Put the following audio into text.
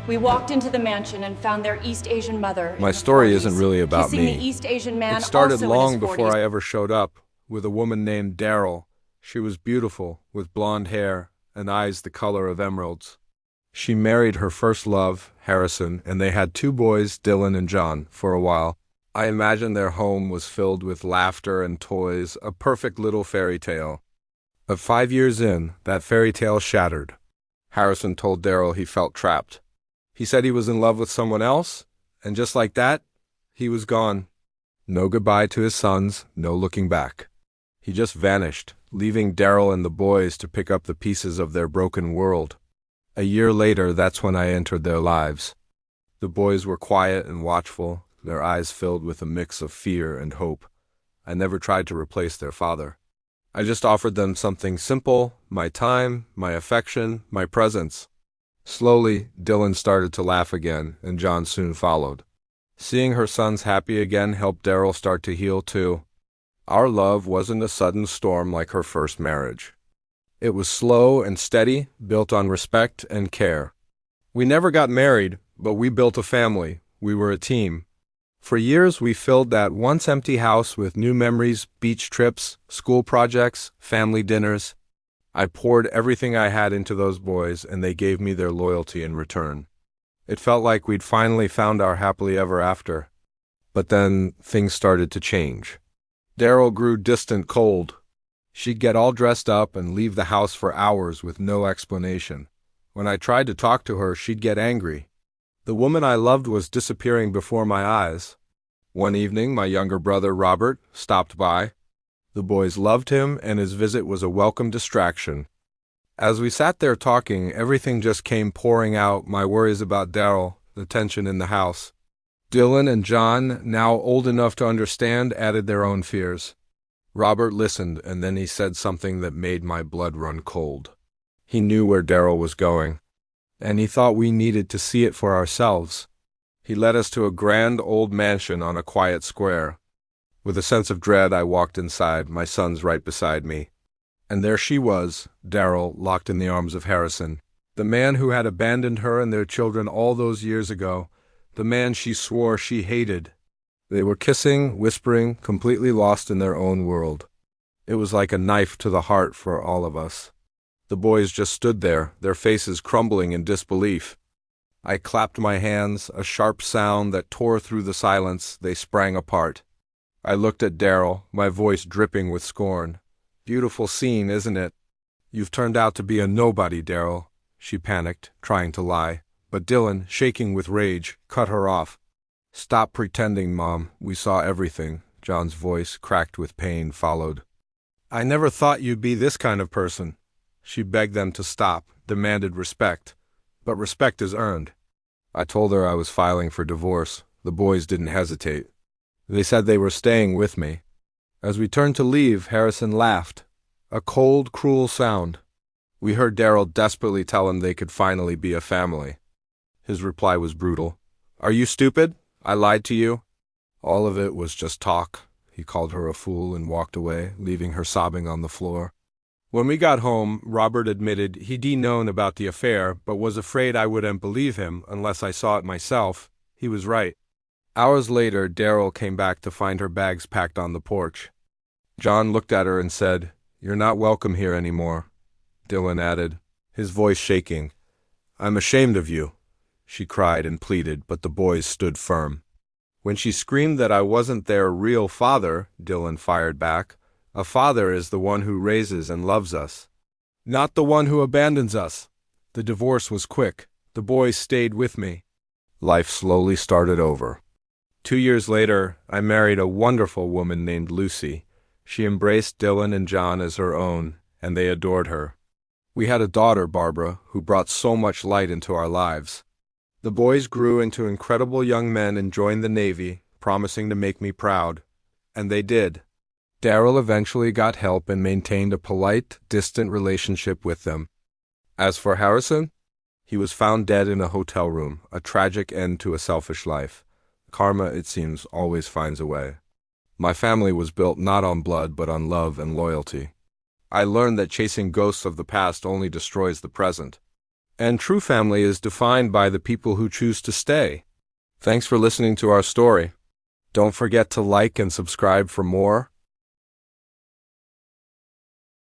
We walked into the mansion and found their East Asian mother. My story isn't really about kissing me. The East Asian man It started also long in his before 40s. I ever showed up, with a woman named Daryl. She was beautiful, with blonde hair and eyes the color of emeralds. She married her first love, Harrison, and they had two boys, Dylan and John, for a while. I imagine their home was filled with laughter and toys, a perfect little fairy tale. But 5 years in, that fairy tale shattered. Harrison told Daryl he felt trapped. He said he was in love with someone else, and just like that, he was gone. No goodbye to his sons, no looking back. He just vanished, leaving Daryl and the boys to pick up the pieces of their broken world. A year later, that's when I entered their lives. The boys were quiet and watchful, their eyes filled with a mix of fear and hope. I never tried to replace their father. I just offered them something simple, my time, my affection, my presence. Slowly, Dylan started to laugh again, and John soon followed. Seeing her sons happy again helped Daryl start to heal too. Our love wasn't a sudden storm like her first marriage. It was slow and steady, built on respect and care. We never got married, but we built a family. We were a team. For years, we filled that once empty house with new memories, beach trips, school projects, family dinners. I poured everything I had into those boys, and they gave me their loyalty in return. It felt like we'd finally found our happily ever after. But then, things started to change. Daryl grew distant, cold. She'd get all dressed up and leave the house for hours with no explanation. When I tried to talk to her, she'd get angry. The woman I loved was disappearing before my eyes. One evening, my younger brother, Robert, stopped by. The boys loved him, and his visit was a welcome distraction. As we sat there talking, everything just came pouring out, my worries about Daryl, the tension in the house. Dylan and John, now old enough to understand, added their own fears. Robert listened, and then he said something that made my blood run cold. He knew where Daryl was going, and he thought we needed to see it for ourselves. He led us to a grand old mansion on a quiet square. With a sense of dread, I walked inside, my sons right beside me. And there she was, Daryl, locked in the arms of Harrison, the man who had abandoned her and their children all those years ago, the man she swore she hated. They were kissing, whispering, completely lost in their own world. It was like a knife to the heart for all of us. The boys just stood there, their faces crumbling in disbelief. I clapped my hands, a sharp sound that tore through the silence. They sprang apart. I looked at Daryl, my voice dripping with scorn. "Beautiful scene, isn't it?" "You've turned out to be a nobody, Daryl," she panicked, trying to lie. But Dylan, shaking with rage, cut her off. "Stop pretending, Mom. We saw everything." John's voice, cracked with pain, followed. "I never thought you'd be this kind of person." She begged them to stop, demanded respect. But respect is earned. I told her I was filing for divorce. The boys didn't hesitate. They said they were staying with me. As we turned to leave, Harrison laughed. A cold, cruel sound. We heard Daryl desperately tell him they could finally be a family. His reply was brutal. "Are you stupid? I lied to you." All of it was just talk. He called her a fool and walked away, leaving her sobbing on the floor. When we got home, Robert admitted he'd known about the affair, but was afraid I wouldn't believe him unless I saw it myself. He was right. Hours later, Daryl came back to find her bags packed on the porch. John looked at her and said, "You're not welcome here anymore." Dylan added, his voice shaking, "I'm ashamed of you." She cried and pleaded, but the boys stood firm. When she screamed that I wasn't their real father, Dylan fired back, "A father is the one who raises and loves us, not the one who abandons us." The divorce was quick. The boys stayed with me. Life slowly started over. 2 years later, I married a wonderful woman named Lucy. She embraced Dylan and John as her own, and they adored her. We had a daughter, Barbara, who brought so much light into our lives. The boys grew into incredible young men and joined the Navy, promising to make me proud. And they did. Daryl eventually got help and maintained a polite, distant relationship with them. As for Harrison, he was found dead in a hotel room, a tragic end to a selfish life. Karma, it seems, always finds a way. My family was built not on blood, but on love and loyalty. I learned that chasing ghosts of the past only destroys the present. And true family is defined by the people who choose to stay. Thanks for listening to our story. Don't forget to like and subscribe for more.